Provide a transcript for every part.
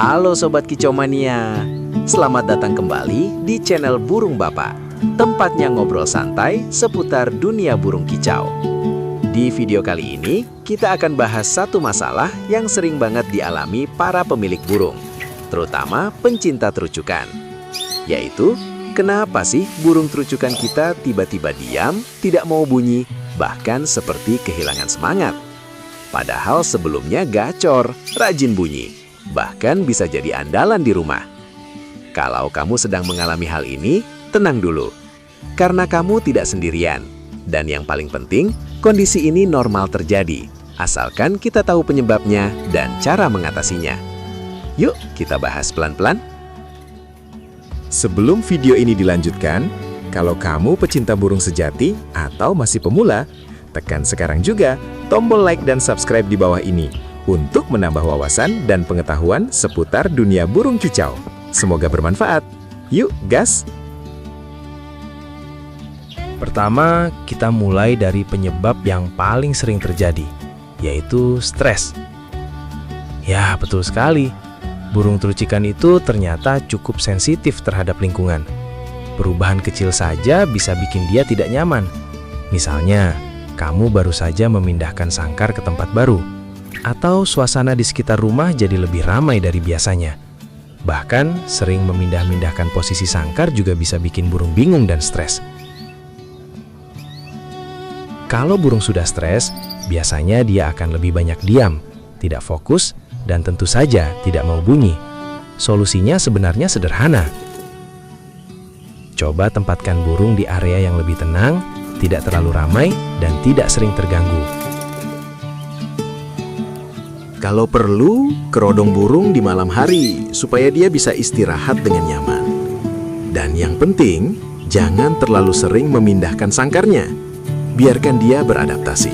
Halo Sobat Kicomania, selamat datang kembali di channel Burung Bapak, tempatnya ngobrol santai seputar dunia burung kicau. Di video kali ini, kita akan bahas satu masalah yang sering banget dialami para pemilik burung, terutama pencinta terucukan, yaitu kenapa sih burung terucukan kita tiba-tiba diam, tidak mau bunyi, bahkan seperti kehilangan semangat. Padahal sebelumnya gacor, rajin bunyi, bahkan bisa jadi andalan di rumah. Kalau kamu sedang mengalami hal ini, tenang dulu. Karena kamu tidak sendirian. Dan yang paling penting, kondisi ini normal terjadi, asalkan kita tahu penyebabnya dan cara mengatasinya. Yuk, kita bahas pelan-pelan. Sebelum video ini dilanjutkan, kalau kamu pecinta burung sejati atau masih pemula, tekan sekarang juga tombol like dan subscribe di bawah ini untuk menambah wawasan dan pengetahuan seputar dunia burung kicau. Semoga bermanfaat. Yuk, gas! Pertama, kita mulai dari penyebab yang paling sering terjadi, yaitu stres. Ya, betul sekali. Burung terucikan itu ternyata cukup sensitif terhadap lingkungan. Perubahan kecil saja bisa bikin dia tidak nyaman. Misalnya, kamu baru saja memindahkan sangkar ke tempat baru, atau suasana di sekitar rumah jadi lebih ramai dari biasanya. Bahkan, sering memindah-mindahkan posisi sangkar juga bisa bikin burung bingung dan stres. Kalau burung sudah stres, biasanya dia akan lebih banyak diam, tidak fokus, dan tentu saja tidak mau bunyi. Solusinya sebenarnya sederhana. Coba tempatkan burung di area yang lebih tenang, tidak terlalu ramai, dan tidak sering terganggu. Kalau perlu, kerodong burung di malam hari supaya dia bisa istirahat dengan nyaman. Dan yang penting, jangan terlalu sering memindahkan sangkarnya. Biarkan dia beradaptasi.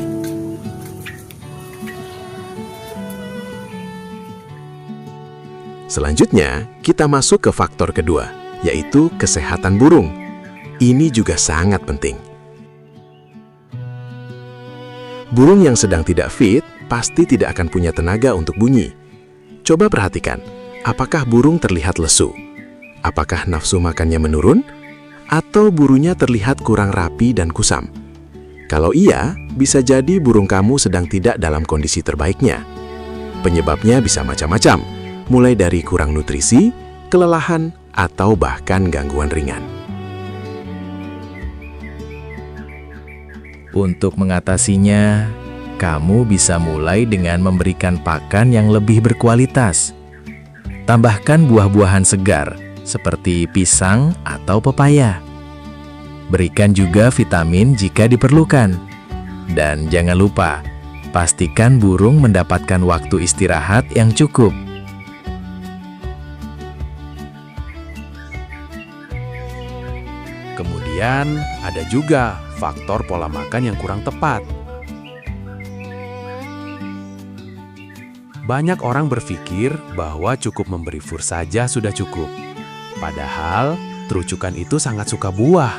Selanjutnya, kita masuk ke faktor kedua, yaitu kesehatan burung. Ini juga sangat penting. Burung yang sedang tidak fit pasti tidak akan punya tenaga untuk bunyi. Coba perhatikan, apakah burung terlihat lesu? Apakah nafsu makannya menurun? Atau bulunya terlihat kurang rapi dan kusam? Kalau iya, bisa jadi burung kamu sedang tidak dalam kondisi terbaiknya. Penyebabnya bisa macam-macam, mulai dari kurang nutrisi, kelelahan, atau bahkan gangguan ringan. Untuk mengatasinya, kamu bisa mulai dengan memberikan pakan yang lebih berkualitas. Tambahkan buah-buahan segar, seperti pisang atau pepaya. Berikan juga vitamin jika diperlukan. Dan jangan lupa, pastikan burung mendapatkan waktu istirahat yang cukup. Kemudian, ada juga faktor pola makan yang kurang tepat. Banyak orang berpikir bahwa cukup memberi fur saja sudah cukup. Padahal, terucukan itu sangat suka buah.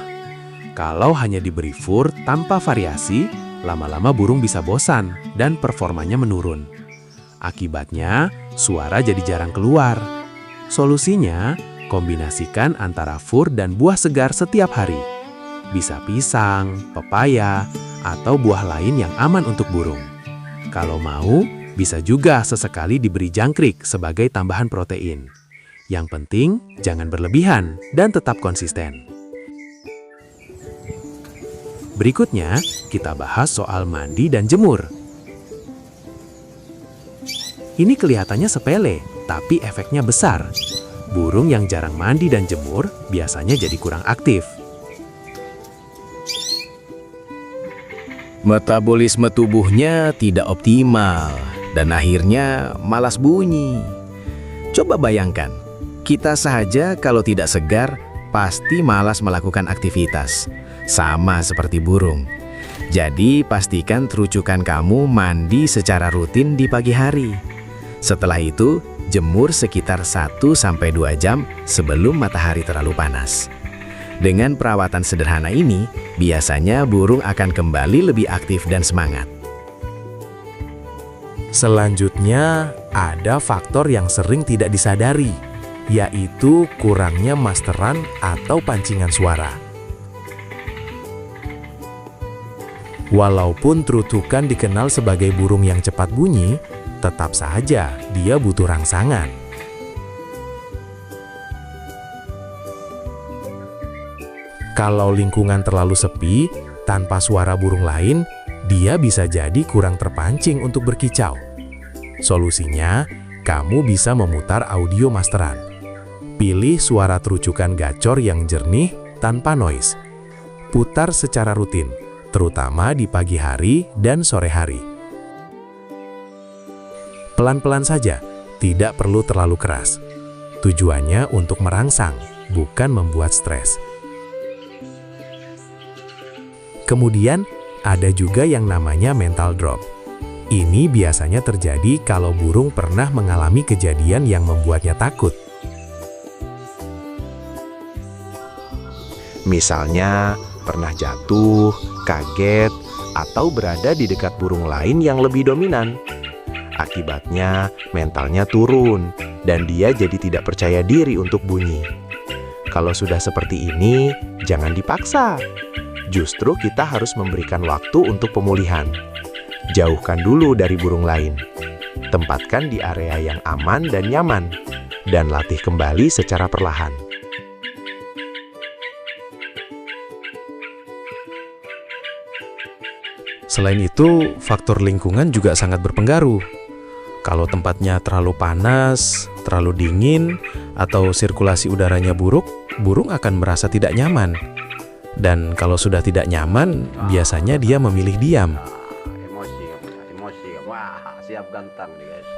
Kalau hanya diberi fur tanpa variasi, lama-lama burung bisa bosan dan performanya menurun. Akibatnya, suara jadi jarang keluar. Solusinya, kombinasikan antara fur dan buah segar setiap hari. Bisa pisang, pepaya, atau buah lain yang aman untuk burung. Kalau mau, bisa juga sesekali diberi jangkrik sebagai tambahan protein. Yang penting, jangan berlebihan dan tetap konsisten. Berikutnya, kita bahas soal mandi dan jemur. Ini kelihatannya sepele, tapi efeknya besar. Burung yang jarang mandi dan jemur biasanya jadi kurang aktif. Metabolisme tubuhnya tidak optimal dan akhirnya malas bunyi. Coba bayangkan, kita saja kalau tidak segar pasti malas melakukan aktivitas, sama seperti burung. Jadi pastikan terucukan kamu mandi secara rutin di pagi hari. Setelah itu, jemur sekitar 1-2 jam sebelum matahari terlalu panas. Dengan perawatan sederhana ini, biasanya burung akan kembali lebih aktif dan semangat. Selanjutnya, ada faktor yang sering tidak disadari, yaitu kurangnya masteran atau pancingan suara. Walaupun trucukan dikenal sebagai burung yang cepat bunyi, tetap saja dia butuh rangsangan. Kalau lingkungan terlalu sepi, tanpa suara burung lain, dia bisa jadi kurang terpancing untuk berkicau. Solusinya, kamu bisa memutar audio masteran. Pilih suara trucukan gacor yang jernih tanpa noise. Putar secara rutin, terutama di pagi hari dan sore hari. Pelan-pelan saja, tidak perlu terlalu keras. Tujuannya untuk merangsang, bukan membuat stres. Kemudian, ada juga yang namanya mental drop. Ini biasanya terjadi kalau burung pernah mengalami kejadian yang membuatnya takut. Misalnya, pernah jatuh, kaget, atau berada di dekat burung lain yang lebih dominan. Akibatnya, mentalnya turun, dan dia jadi tidak percaya diri untuk bunyi. Kalau sudah seperti ini, jangan dipaksa. Justru kita harus memberikan waktu untuk pemulihan. Jauhkan dulu dari burung lain. Tempatkan di area yang aman dan nyaman, dan latih kembali secara perlahan. Selain itu, faktor lingkungan juga sangat berpengaruh. Kalau tempatnya terlalu panas, terlalu dingin, atau sirkulasi udaranya buruk, burung akan merasa tidak nyaman. Dan kalau sudah tidak nyaman, biasanya dia memilih diam.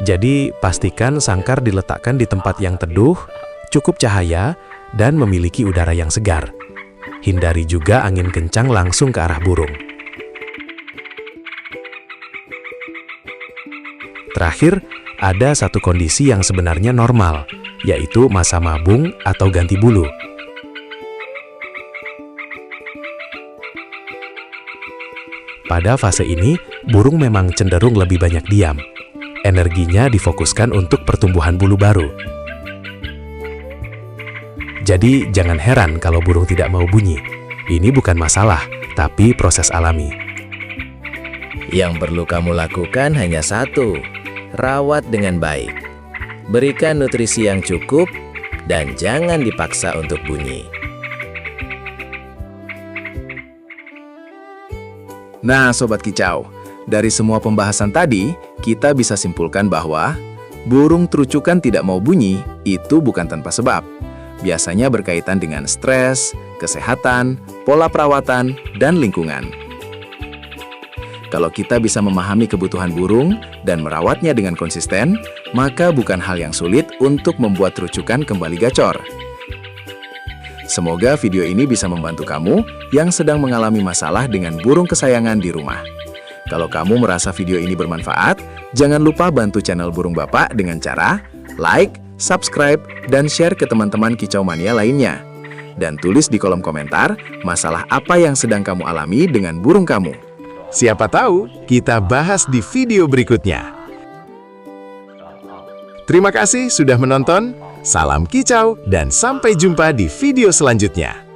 Jadi, pastikan sangkar diletakkan di tempat yang teduh, cukup cahaya, dan memiliki udara yang segar. Hindari juga angin kencang langsung ke arah burung. Terakhir, ada satu kondisi yang sebenarnya normal, yaitu masa mabung atau ganti bulu. Pada fase ini, burung memang cenderung lebih banyak diam. Energinya difokuskan untuk pertumbuhan bulu baru. Jadi, jangan heran kalau burung tidak mau bunyi. Ini bukan masalah, tapi proses alami. Yang perlu kamu lakukan hanya satu, rawat dengan baik. Berikan nutrisi yang cukup dan jangan dipaksa untuk bunyi. Nah, Sobat Kicau, dari semua pembahasan tadi, kita bisa simpulkan bahwa burung trucukan tidak mau bunyi itu bukan tanpa sebab. Biasanya berkaitan dengan stres, kesehatan, pola perawatan, dan lingkungan. Kalau kita bisa memahami kebutuhan burung dan merawatnya dengan konsisten, maka bukan hal yang sulit untuk membuat trucukan kembali gacor. Semoga video ini bisa membantu kamu yang sedang mengalami masalah dengan burung kesayangan di rumah. Kalau kamu merasa video ini bermanfaat, jangan lupa bantu channel Burung Bapak dengan cara like, subscribe, dan share ke teman-teman Kicau Mania lainnya. Dan tulis di kolom komentar masalah apa yang sedang kamu alami dengan burung kamu. Siapa tahu kita bahas di video berikutnya. Terima kasih sudah menonton. Salam kicau dan sampai jumpa di video selanjutnya.